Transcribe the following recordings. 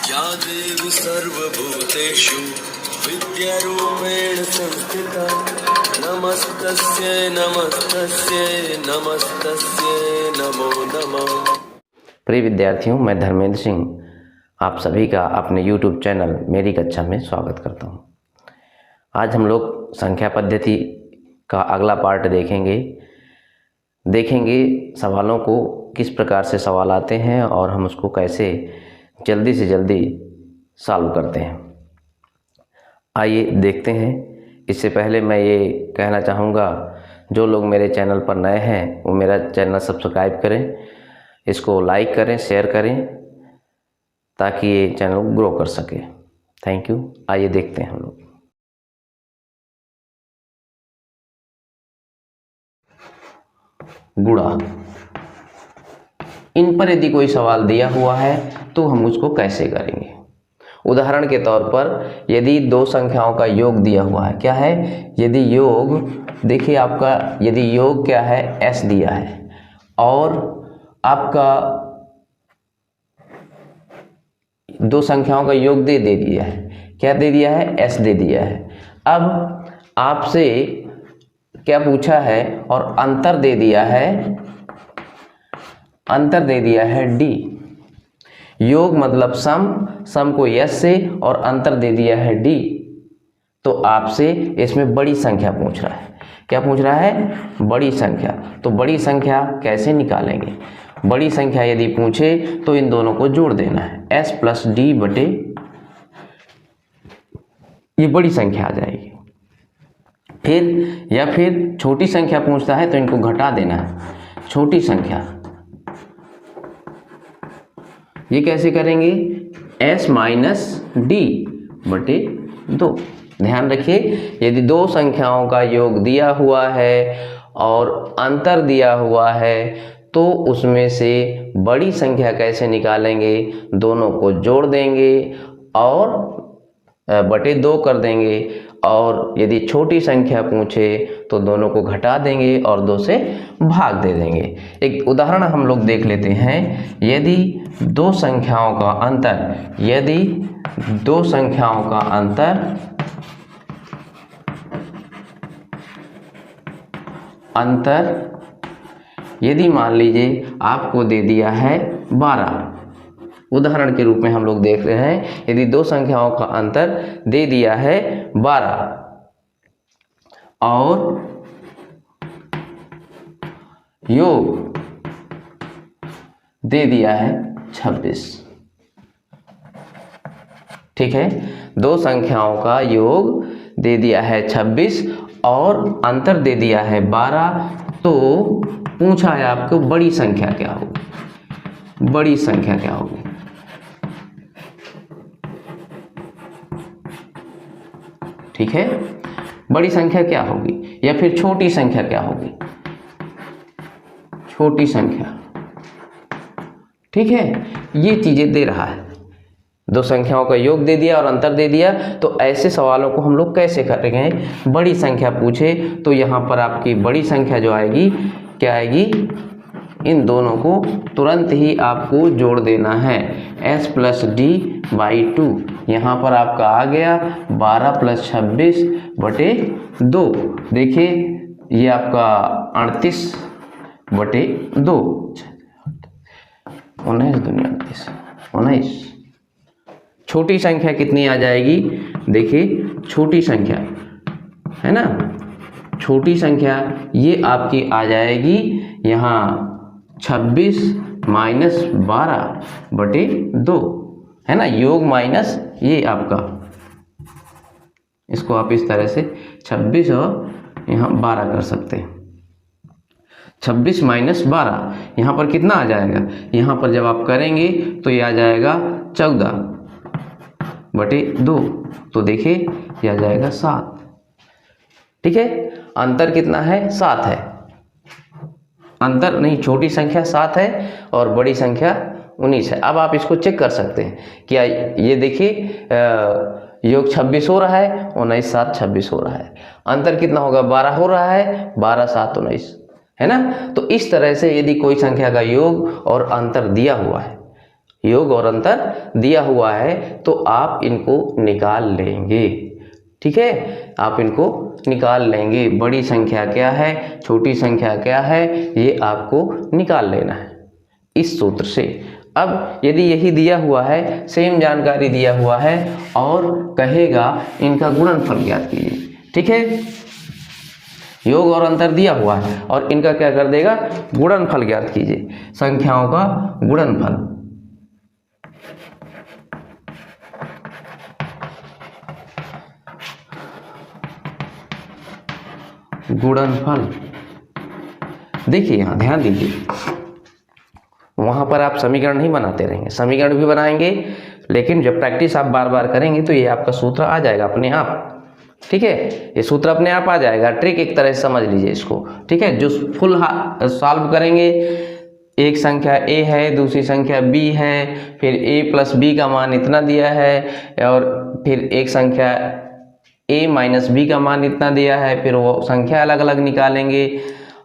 या देवी सर्वभूतेषु विद्यारूपेण संस्थिता नमस्तस्यै नमस्तस्यै नमस्तस्यै नमो नमः। प्रिय विद्यार्थियों, मैं धर्मेंद्र सिंह आप सभी का अपने YouTube चैनल मेरी कक्षा में स्वागत करता हूं। आज हम लोग संख्या पद्धति का अगला पार्ट देखेंगे सवालों को किस प्रकार से सवाल आते हैं और हम उसको कैसे जल्दी से जल्दी सॉल्व करते हैं। आइए देखते हैं। इससे पहले मैं ये कहना चाहूँगा, जो लोग मेरे चैनल पर नए हैं वो मेरा चैनल सब्सक्राइब करें, इसको लाइक करें, शेयर करें, ताकि ये चैनल ग्रो कर सके। Thank you. आइए देखते हैं हम लोग। गुणा, इन पर यदि कोई सवाल दिया हुआ है तो हम उसको कैसे करेंगे। उदाहरण के तौर पर यदि दो संख्याओं का योग दिया हुआ है, क्या है, यदि योग, देखिए आपका यदि योग क्या है, s दिया है और आपका दो संख्याओं का योग दे दिया है, क्या दे दिया है, s दे दिया है। अब आपसे क्या पूछा है और अंतर दे दिया है d। योग मतलब सम को s से और अंतर दे दिया है d। तो आपसे इसमें बड़ी संख्या पूछ रहा है। क्या पूछ रहा है, बड़ी संख्या। तो बड़ी संख्या कैसे निकालेंगे। बड़ी संख्या यदि पूछे तो इन दोनों को जोड़ देना है, s प्लस d बटे, ये बड़ी संख्या आ जाएगी। फिर छोटी संख्या पूछता है तो इनको घटा देना है, छोटी संख्या। ये कैसे करेंगे, s माइनस d बटे 2। ध्यान रखिए, यदि दो संख्याओं का योग दिया हुआ है और अंतर दिया हुआ है तो उसमें से बड़ी संख्या कैसे निकालेंगे, दोनों को जोड़ देंगे और बटे 2 कर देंगे। और यदि छोटी संख्या पूछे तो दोनों को घटा देंगे और 2 से भाग दे देंगे। एक उदाहरण हम लोग देख लेते हैं। यदि दो संख्याओं का अंतर यदि मान लीजिए आपको दे दिया है 12, उदाहरण के रूप में हम लोग देख रहे हैं, यदि दो संख्याओं का अंतर दे दिया है 12 और योग दे दिया है 26, ठीक है। दो संख्याओं का योग दे दिया है 26 और अंतर दे दिया है 12, तो पूछा है आपको बड़ी संख्या क्या होगी। बड़ी संख्या क्या होगी, ठीक है, बड़ी संख्या क्या होगी या फिर छोटी संख्या क्या होगी, छोटी संख्या, ठीक है। ये चीजें दे रहा है, दो संख्याओं का योग दे दिया और अंतर दे दिया। तो ऐसे सवालों को हम लोग कैसे करेंगे। बड़ी संख्या पूछे तो यहाँ पर आपकी बड़ी संख्या जो आएगी, क्या आएगी, इन दोनों को तुरंत ही आपको जोड़ देना है, s प्लस d बाई 2। यहाँ पर आपका आ गया 12 प्लस 26 बटे 2। देखिए ये आपका 38 बटे 2, 19 दूनी 38, 19। छोटी संख्या कितनी आ जाएगी, देखिए छोटी संख्या है ना, छोटी संख्या ये आपकी आ जाएगी यहाँ 26 माइनस 12 बटे 2, है ना, योग माइनस ये आपका, इसको आप इस तरह से 26 और यहाँ 12 कर सकते हैं। 26 माइनस 12 यहाँ पर कितना आ जाएगा, यहाँ पर जब आप करेंगे तो ये आ जाएगा 14 बटे 2। तो देखिए ये आ जाएगा 7, ठीक है। अंतर कितना है, 7 है। अंतर नहीं, छोटी संख्या 7 है और बड़ी संख्या 19 है। अब आप इसको चेक कर सकते हैं, क्या ये देखिए योग 26 हो रहा है, 19 7 26 हो रहा है। अंतर कितना होगा, 12 हो रहा है, 12 7 19, है ना। तो इस तरह से यदि कोई संख्या का योग और अंतर दिया हुआ है योग और अंतर दिया हुआ है तो आप इनको निकाल लेंगे। ठीक है, आप इनको निकाल लेंगे। बड़ी संख्या क्या है, छोटी संख्या क्या है, ये आपको निकाल लेना है इस सूत्र से। अब यदि यही दिया हुआ है, सेम जानकारी दिया हुआ है और कहेगा इनका गुणनफल ज्ञात कीजिए। ठीक है, योग और अंतर दिया हुआ है और इनका क्या कर देगा, गुणनफल ज्ञात कीजिए, संख्याओं का गुणनफल। गुणनफल देखिए, यहाँ ध्यान दीजिए, वहाँ पर आप समीकरण नहीं बनाते रहेंगे, समीकरण भी बनाएंगे, लेकिन जब प्रैक्टिस आप बार बार करेंगे तो ये आपका सूत्र आ जाएगा अपने आप। ठीक है, ये सूत्र अपने आप आ जाएगा। ट्रिक एक तरह से समझ लीजिए इसको। ठीक है, जो फुल सॉल्व करेंगे, एक संख्या a है, दूसरी संख्या b है, फिर a प्लस b का मान इतना दिया है और फिर एक संख्या a माइनस b का मान इतना दिया है, फिर वो संख्या अलग अलग निकालेंगे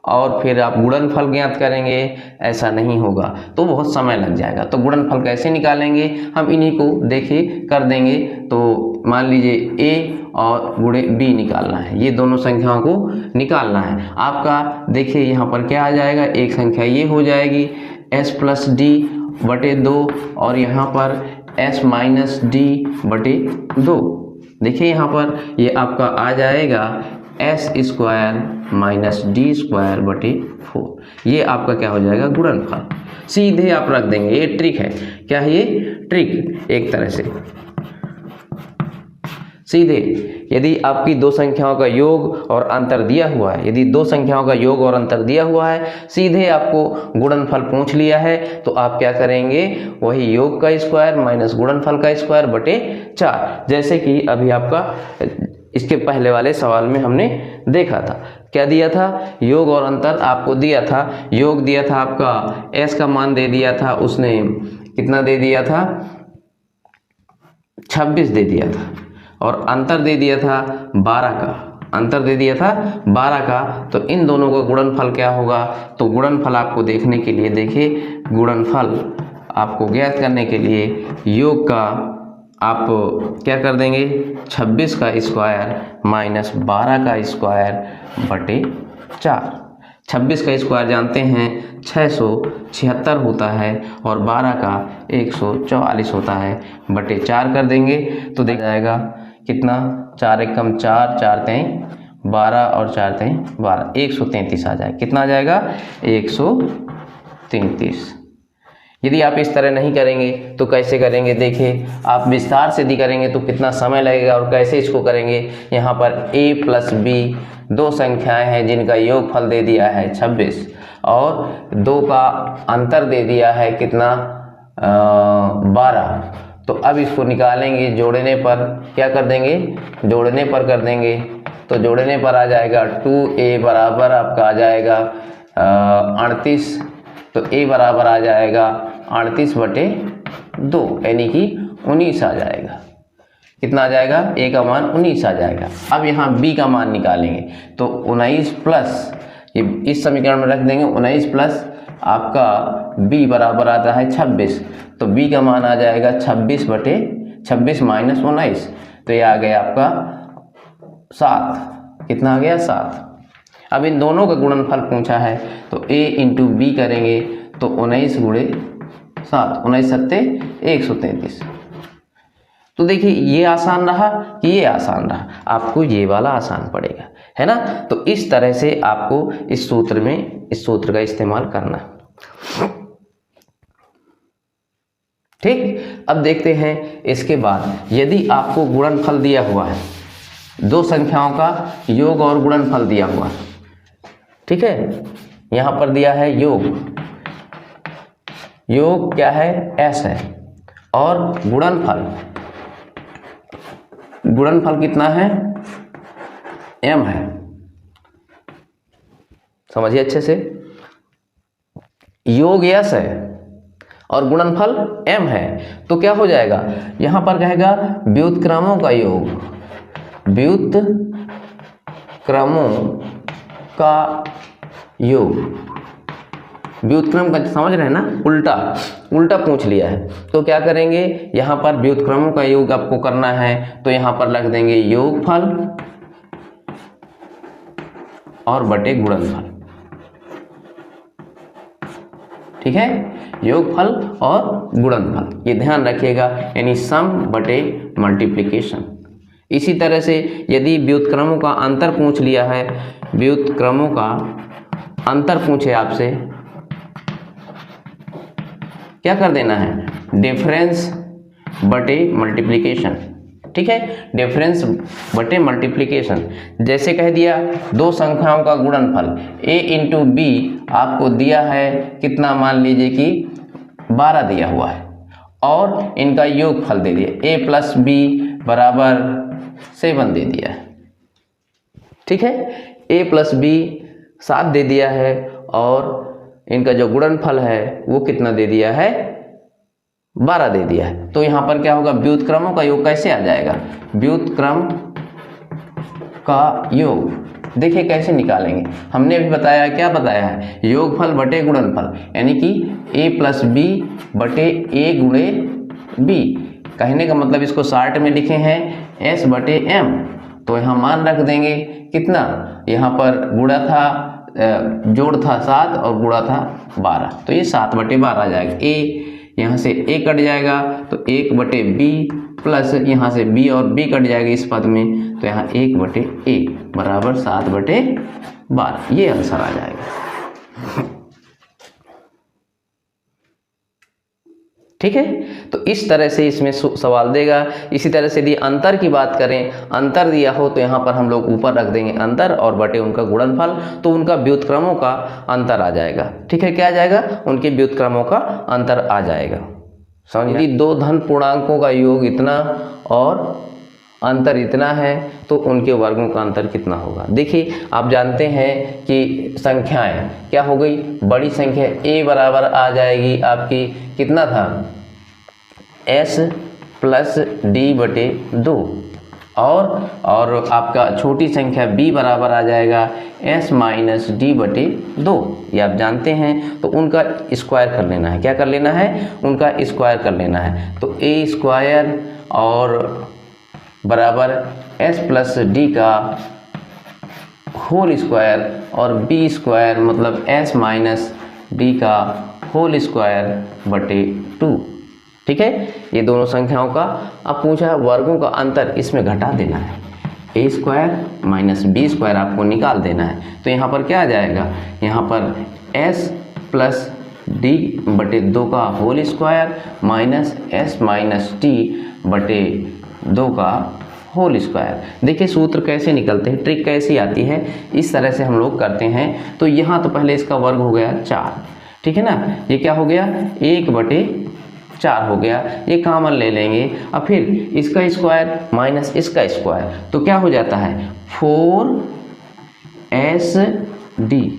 और फिर आप गुणनफल ज्ञात करेंगे। ऐसा नहीं होगा तो बहुत समय लग जाएगा। तो गुणनफल कैसे निकालेंगे, हम इन्हीं को देखिए कर देंगे। तो मान लीजिए a और गुणे b निकालना है, ये दोनों संख्याओं को निकालना है आपका। देखिए यहाँ पर क्या आ जाएगा, एक संख्या ये हो जाएगी s प्लस डी बटे 2 और यहाँ पर s माइनस डी बटे 2। देखिए यहाँ पर ये आपका आ जाएगा S square minus D square बटे 4। ये आपका क्या हो जाएगा, गुणनफल। सीधे आप रख देंगे, ये ट्रिक है। क्या है ये, ट्रिक एक तरह से। सीधे यदि आपकी दो संख्याओं का योग और अंतर दिया हुआ है, यदि दो संख्याओं का योग और अंतर दिया हुआ है, सीधे आपको गुणनफल पूछ लिया है, तो आप क्या करेंगे, वही योग का स्क्वायर माइनस गुणनफल का स्क्वायर बटे 4। जैसे कि अभी आपका इसके पहले वाले सवाल में हमने देखा था। क्या दिया था, योग और अंतर आपको दिया था। योग दिया था आपका s का मान दे दिया था, उसने कितना दे दिया था, 26 दे दिया था, और अंतर दे दिया था 12 का, अंतर दे दिया था 12 का। तो इन दोनों का गुणनफल क्या होगा, तो गुणनफल आपको देखने के लिए, देखिए गुणनफल आपको ज्ञात करने के लिए योग का आप क्या कर देंगे, 26 का स्क्वायर माइनस 12 का स्क्वायर बटे 4। 26 का स्क्वायर जानते हैं 676 होता है और 12 का 144 होता है, बटे 4 कर देंगे तो देख जाएगा कितना, 4 एकम 4, 4 तें 12 और 4 तें 12, 133 आ जाएगा। कितना आ जाएगा, 133। यदि आप इस तरह नहीं करेंगे तो कैसे करेंगे, देखिए आप विस्तार से यदि करेंगे तो कितना समय लगेगा और कैसे इसको करेंगे। यहाँ पर a प्लस b दो संख्याएं हैं जिनका योगफल दे दिया है 26 और 2 का अंतर दे दिया है कितना, 12। तो अब इसको निकालेंगे, जोड़ने पर क्या कर देंगे, जोड़ने पर कर देंगे। तो जोड़ने पर आ जाएगा 2a बराबर आपका आ जाएगा 38। तो a बराबर आ जाएगा 38 बटे 2 यानी कि 19 आ जाएगा। कितना आ जाएगा, a का मान 19 आ जाएगा। अब यहाँ b का मान निकालेंगे तो 19 प्लस, ये इस समीकरण में रख देंगे 19 प्लस आपका b बराबर आता है 26। तो b का मान आ जाएगा 26 बटे 26 माइनस 19, तो ये आ गया आपका 7। कितना आ गया, 7। अब इन दोनों का गुणनफल पूछा है तो a इंटू बी करेंगे तो 19 गुणे 7, 19 सत्ते 133। तो देखिए ये आसान रहा कि ये आसान रहा, आपको ये वाला आसान पड़ेगा, है ना। तो इस तरह से आपको इस सूत्र में, इस सूत्र का इस्तेमाल करना। ठीक, अब देखते हैं इसके बाद, यदि आपको गुणनफल दिया हुआ है, दो संख्याओं का योग और गुणनफल दिया हुआ है, ठीक है, यहाँ पर दिया है योग, योग क्या है, s है, और गुणनफल, गुणनफल कितना है, m है। समझिए अच्छे से, योग s है और गुणनफल m है, तो क्या हो जाएगा, यहाँ पर कहेगा व्युत्क्रमों का योग, व्युत्क्रमों का योग, व्युत्क्रम का समझ रहे हैं ना, उल्टा उल्टा पूछ लिया है। तो क्या करेंगे, यहाँ पर व्युत्क्रमों का योग आपको करना है, तो यहाँ पर रख देंगे योगफल और बटे गुणनफल। ठीक है, योगफल और गुणनफल, ये ध्यान रखिएगा, यानी सम बटे मल्टीप्लिकेशन। इसी तरह से यदि व्युत्क्रमों का अंतर पूछ लिया है, व्युत्क्रमों का अंतर पूछे आपसे, क्या कर देना है, डिफरेंस बटे मल्टीप्लिकेशन। ठीक है, डिफरेंस बटे मल्टीप्लिकेशन। जैसे कह दिया दो संख्याओं का गुणनफल a इंटू बी आपको दिया है कितना, मान लीजिए कि 12 दिया हुआ है, और इनका योगफल दे दिया a प्लस बी बराबर 7 दे दिया है। ठीक है, a प्लस बी 7 दे दिया है, और इनका जो गुणनफल है वो कितना दे दिया है, 12 दे दिया है। तो यहाँ पर क्या होगा, व्युत्क्रमों का योग कैसे आ जाएगा, व्युत्क्रम का योग देखिए कैसे निकालेंगे। हमने अभी बताया, क्या बताया है, योगफल बटे गुणनफल, यानी कि a प्लस बी बटे a गुणे b। कहने का मतलब इसको शार्ट में लिखे हैं s बटे m। तो यहाँ मान रख देंगे कितना, यहाँ पर गुणा था, जोड़ था 7 और गुणा था 12, तो ये 7 बटे 12 आ जाएगा। a यहाँ से a कट जाएगा तो 1 बटे b प्लस यहाँ से b और b कट जाएगा इस पद में, तो यहाँ 1 बटे a बराबर 7 बटे 12, ये आंसर आ जाएगा। ठीक है, तो इस तरह से इसमें सवाल देगा। इसी तरह से यदि अंतर की बात करें, अंतर दिया हो तो यहाँ पर हम लोग ऊपर रख देंगे अंतर और बटे उनका गुणनफल, तो उनका व्युत्क्रमों का अंतर आ जाएगा। ठीक है, क्या आ जाएगा, उनके व्युत्क्रमों का अंतर आ जाएगा। समझ, यदि दो धन पूर्णांकों का योग इतना और अंतर इतना है तो उनके वर्गों का अंतर कितना होगा। देखिए आप जानते हैं कि संख्याएं क्या हो गई, बड़ी संख्या a बराबर आ जाएगी आपकी, कितना था, s प्लस डी बटे 2, और आपका छोटी संख्या b बराबर आ जाएगा s माइनस डी बटे 2। ये आप जानते हैं, तो उनका स्क्वायर कर लेना है। क्या कर लेना है, उनका स्क्वायर कर लेना है। तो a स्क्वायर और बराबर s प्लस डी का होल स्क्वायर और b स्क्वायर मतलब s माइनस डी का होल स्क्वायर बटे 2। ठीक है, ये दोनों संख्याओं का अब पूछा वर्गों का अंतर, इसमें घटा देना है, a square minus b square आपको निकाल देना है। तो यहाँ पर क्या आ जाएगा, यहाँ पर s प्लस डी बटे 2 का whole square minus s minus T बटे 2 का होल स्क्वायर। देखिए सूत्र कैसे निकलते हैं, ट्रिक कैसी आती है, इस तरह से हम लोग करते हैं। तो यहाँ तो पहले इसका वर्ग हो गया 4, ठीक है ना, ये क्या हो गया 1 बटे 4 हो गया, ये कॉमन ले लेंगे। अब फिर इसका स्क्वायर माइनस इसका स्क्वायर, तो क्या हो जाता है 4sd,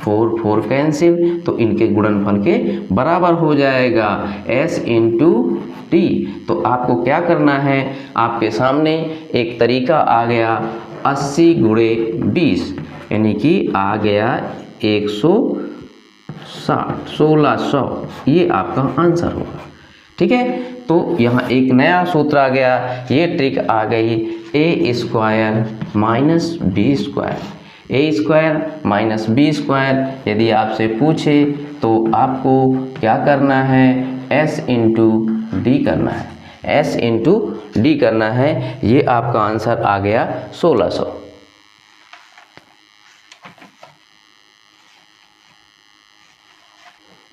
4 कैंसिल, तो इनके गुणनफल के बराबर हो जाएगा s इंटू टी। तो आपको क्या करना है, आपके सामने एक तरीका आ गया 80 गुणे 20, यानी कि आ गया 160, 1600, ये आपका आंसर होगा। ठीक है, तो यहाँ एक नया सूत्र आ गया, ये ट्रिक आ गई a square minus B square, a square minus B square. यदि आपसे पूछे तो आपको क्या करना है, s इंटू डी करना है, s इंटू डी करना है। ये आपका आंसर आ गया 1600।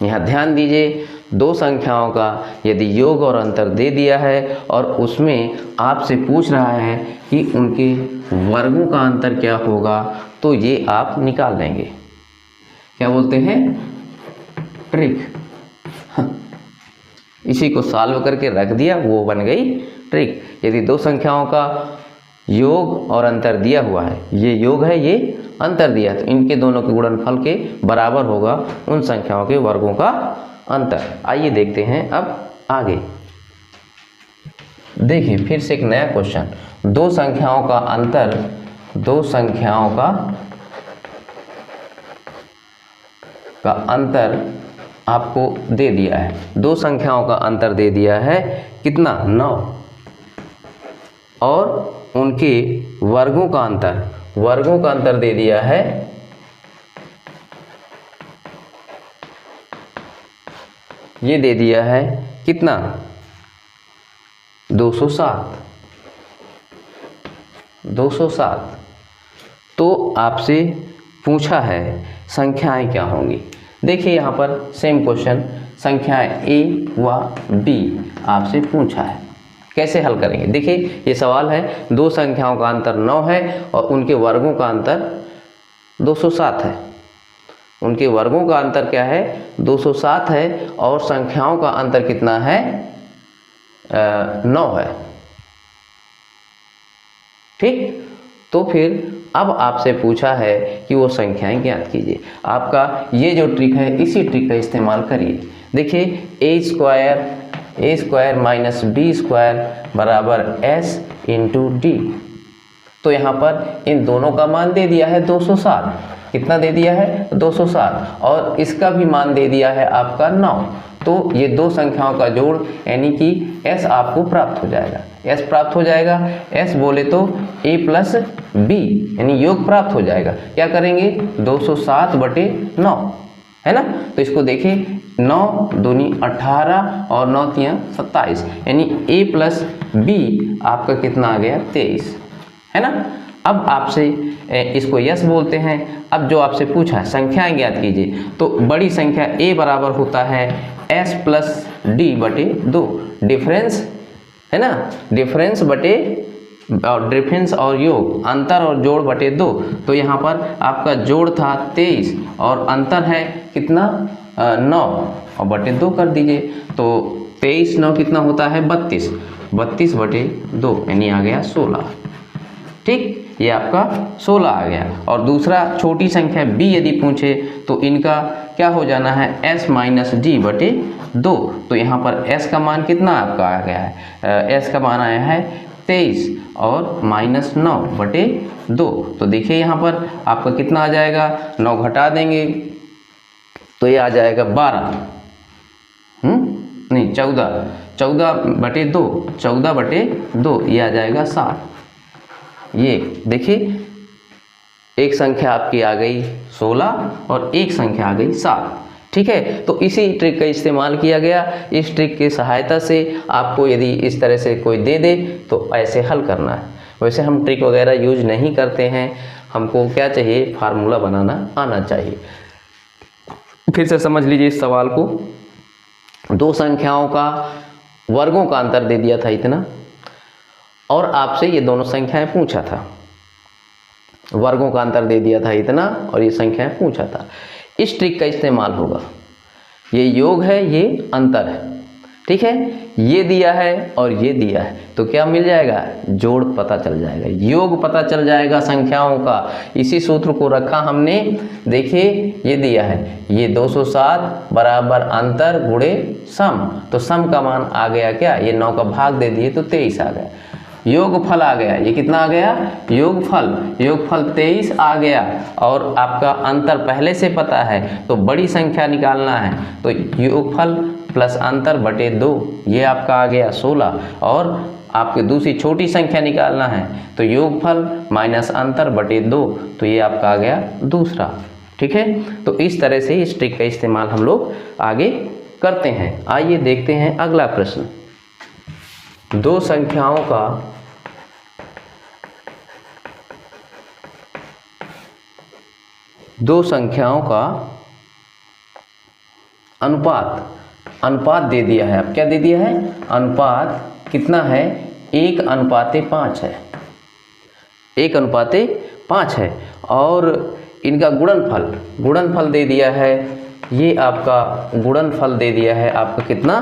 यहाँ ध्यान दीजिए, दो संख्याओं का यदि योग और अंतर दे दिया है और उसमें आपसे पूछ रहा है कि उनके वर्गों का अंतर क्या होगा, तो ये आप निकाल लेंगे। क्या बोलते हैं, ट्रिक। इसी को सॉल्व करके रख दिया, वो बन गई ट्रिक। यदि दो संख्याओं का योग और अंतर दिया हुआ है, ये योग है ये अंतर दिया, तो इनके दोनों के गुणनफल के बराबर होगा उन संख्याओं के वर्गों का अंतर। आइए देखते हैं अब आगे। देखिए फिर से एक नया क्वेश्चन, दो संख्याओं का अंतर, दो संख्याओं का का अंतर आपको दे दिया है, दो संख्याओं का अंतर दे दिया है कितना 9, और उनके वर्गों का अंतर दे दिया है ये दे दिया है कितना 207। तो आपसे पूछा है संख्याएं क्या होंगी। देखिए यहाँ पर सेम क्वेश्चन, संख्याएं ए व बी आपसे पूछा है, कैसे हल करेंगे। देखिए ये सवाल है, दो संख्याओं का अंतर 9 है और उनके वर्गों का अंतर 207 है। उनके वर्गों का अंतर क्या है 207 है और संख्याओं का अंतर कितना है 9 है। ठीक, तो फिर अब आपसे पूछा है कि वो संख्याएं ज्ञात कीजिए। आपका ये जो ट्रिक है इसी ट्रिक का इस्तेमाल करिए। देखिए ए स्क्वायर माइनस बी स्क्वायर बराबर एस इंटू डी। तो यहाँ पर इन दोनों का मान दे दिया है 207, कितना दे दिया है 207, और इसका भी मान दे दिया है आपका 9। तो ये दो संख्याओं का जोड़ यानी कि s आपको प्राप्त हो जाएगा, s प्राप्त हो जाएगा। s बोले तो a प्लस बी यानी योग प्राप्त हो जाएगा। क्या करेंगे 207/9 है ना। तो इसको देखिए 9 दूनी 18 और 9 तियां 27 यानी a प्लस बी आपका कितना आ गया 23 है ना। अब आपसे इसको यस बोलते हैं। अब जो आपसे पूछा है संख्याएं ज्ञात कीजिए, तो बड़ी संख्या a बराबर होता है s प्लस डी बटे 2, डिफरेंस है ना, डिफरेंस और योग, अंतर और जोड़ बटे 2। तो यहाँ पर आपका जोड़ था 23 और अंतर है कितना 9 और बटे 2 कर दीजिए। तो 23 9 कितना होता है 32/2 यानी आ गया 16। ठीक, ये आपका 16 आ गया। और दूसरा छोटी संख्या b यदि पूछे तो इनका क्या हो जाना है s माइनस डी बटे 2। तो यहाँ पर s का मान कितना आपका आ गया है, s का मान आया है 23 और माइनस 9/2। तो देखिए यहाँ पर आपका कितना आ जाएगा, 9 घटा देंगे तो ये आ जाएगा 12, नहीं 14/2 ये आ जाएगा 60। ये देखिए एक संख्या आपकी आ गई 16 और एक संख्या आ गई 7। ठीक है, तो इसी ट्रिक का इस्तेमाल किया गया। इस ट्रिक की सहायता से आपको यदि इस तरह से कोई दे दे तो ऐसे हल करना है। वैसे हम ट्रिक वगैरह यूज नहीं करते हैं, हमको क्या चाहिए फार्मूला बनाना आना चाहिए। फिर से समझ लीजिए इस सवाल को, दो संख्याओं का वर्गों का अंतर दे दिया था इतना और आपसे ये दोनों संख्याएं पूछा था, वर्गों का अंतर दे दिया था इतना और ये संख्याएं पूछा था। इस ट्रिक का इस्तेमाल होगा, ये योग है ये अंतर है, ठीक है, ये दिया है और ये दिया है तो क्या मिल जाएगा, जोड़ पता चल जाएगा, योग पता चल जाएगा संख्याओं का। इसी सूत्र को रखा हमने। देखिए ये दिया है, ये 207 बराबर अंतर गुणे सम, तो सम का मान आ गया क्या, ये 9 का भाग दे दिए तो 23 आ गया। योगफल आ गया, ये कितना आ गया, योगफल 23 आ गया। और आपका अंतर पहले से पता है तो बड़ी संख्या निकालना है, तो योगफल प्लस अंतर बटे 2 ये आपका आ गया 16। और आपके दूसरी छोटी संख्या निकालना है तो योगफल माइनस अंतर बटे 2 तो ये आपका आ गया दूसरा। ठीक है, तो इस तरह से इस ट्रिक का इस्तेमाल हम लोग आगे करते हैं। आइए देखते हैं अगला प्रश्न। दो संख्याओं का अनुपात दे दिया है। अब क्या दे दिया है, अनुपात कितना है, 1:5 है, 1:5 है। और इनका गुणनफल दे दिया है, ये आपका गुणनफल दे दिया है आपका कितना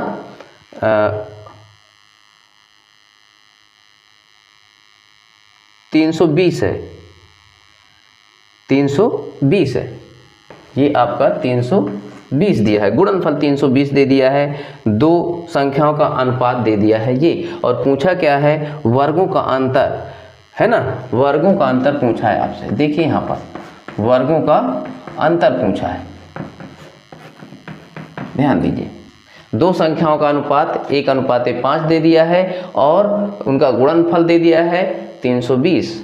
320 है, 320 है, ये आपका 320 दिया है, गुणनफल 320 दे दिया है। दो संख्याओं का अनुपात दे दिया है ये, और पूछा क्या है, वर्गों का अंतर है ना, वर्गों का अंतर पूछा है आपसे। देखिए यहाँ पर वर्गों का अंतर पूछा है, ध्यान दीजिए, दो संख्याओं का अनुपात 1:5 दे दिया है और उनका गुणनफल दे दिया है 320।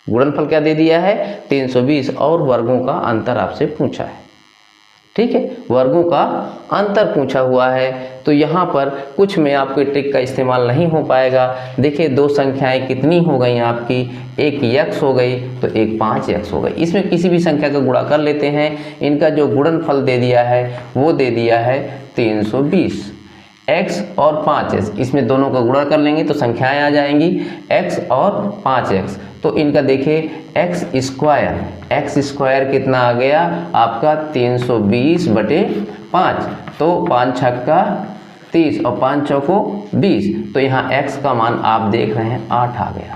गुणनफल क्या दे दिया है? 320 और वर्गों का अंतर आपसे पूछा है। ठीक है, वर्गों का अंतर पूछा हुआ है, तो यहाँ पर कुछ में आपके ट्रिक का इस्तेमाल नहीं हो पाएगा। देखिए दो संख्याएं कितनी हो गई आपकी, एक x हो गई तो एक 5x हो गई। इसमें किसी भी संख्या का गुणा कर लेते हैं, इनका जो गुणनफल दे दिया है वो दे दिया है 320। x और 5x, इसमें दोनों का गुणा कर लेंगे तो संख्याएं आ जाएंगी x और 5x। तो इनका देखिए x स्क्वायर कितना आ गया आपका 320/5। तो 5 छक्का 30 और 5 चौको 20। तो यहाँ x का मान आप देख रहे हैं 8 आ गया।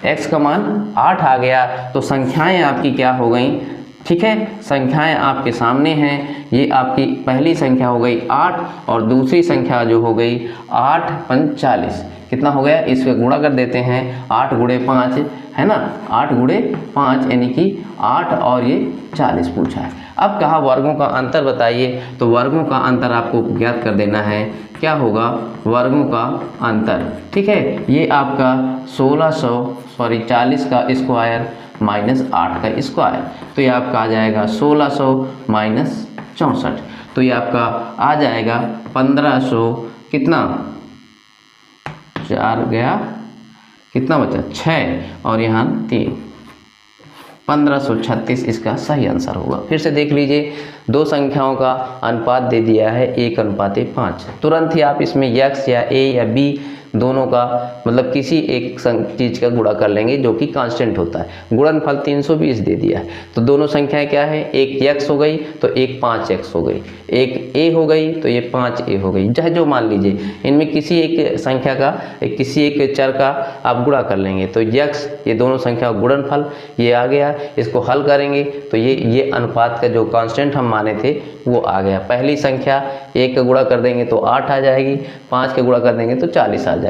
x का मान 8 आ गया। तो संख्याएं आपकी क्या हो गई? ठीक है, संख्याएं आपके सामने हैं। ये आपकी पहली संख्या हो गई 8 और दूसरी संख्या जो हो गई 8 पंच 40। कितना हो गया? इसको गुणा कर देते हैं, 8 गुणे 5 है ना, 8 गुणे 5 यानी कि 8 और ये 40 पूछा है। अब कहा वर्गों का अंतर बताइए, तो वर्गों का अंतर आपको ज्ञात कर देना है। क्या होगा? वर्गों का अंतर, ठीक है, ये आपका 40 का स्क्वायर माइनस 8 का स्क्वायर, तो ये आपका आ जाएगा 1600 माइनस 64। तो ये आपका आ जाएगा 1500, कितना 4 गया, कितना बचा 6 और यहाँ 3, 1536 इसका सही आंसर होगा। फिर से देख लीजिए, दो संख्याओं का अनुपात दे दिया है 1:5। तुरंत ही आप इसमें x या a या b दोनों का मतलब किसी एक चीज़ का गुणा कर लेंगे जो कि कांस्टेंट होता है। गुणनफल 320 दे दिया है, तो दोनों संख्याएं क्या है? एक x हो गई तो एक 5x हो गई, एक a हो गई तो ये 5a हो गई। चाहे जो मान लीजिए, इनमें किसी एक संख्या का किसी एक चर का आप गुणा कर लेंगे तो x, ये दोनों संख्या का गुणनफल ये आ गया। इसको हल करेंगे तो ये अनुपात का जो कांस्टेंट हम माने थे वो आ गया। पहली संख्या 1 का गुणा कर देंगे तो 8 आ जाएगी, 5 का गुणा कर देंगे तो 40 आ जाएगी।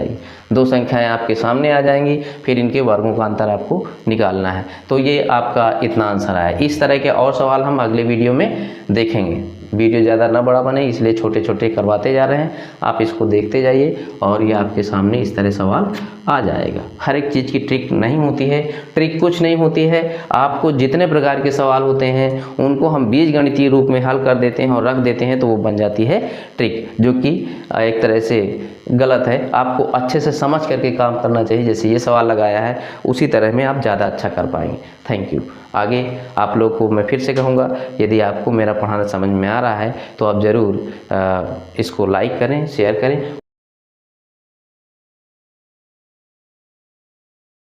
दो संख्याएं आपके सामने आ जाएंगी, फिर इनके वर्गों का अंतर आपको निकालना है। तो ये आपका इतना आंसर आया। इस तरह के और सवाल हम अगले वीडियो में देखेंगे। वीडियो ज़्यादा ना बड़ा बने इसलिए छोटे छोटे करवाते जा रहे हैं, आप इसको देखते जाइए और ये आपके सामने इस तरह सवाल आ जाएगा। हर एक चीज़ की ट्रिक नहीं होती है, ट्रिक कुछ नहीं होती है, आपको जितने प्रकार के सवाल होते हैं उनको हम बीजगणितीय रूप में हल कर देते हैं और रख देते हैं तो वो बन जाती है ट्रिक, जो कि एक तरह से गलत है। आपको अच्छे से समझ करके काम करना चाहिए। जैसे ये सवाल लगाया है उसी तरह में आप ज़्यादा अच्छा कर पाएंगे। Thank you. आगे आप लोग को मैं फिर से कहूँगा, यदि आपको मेरा पढ़ाना समझ में आ रहा है तो आप ज़रूर इसको लाइक करें, शेयर करें।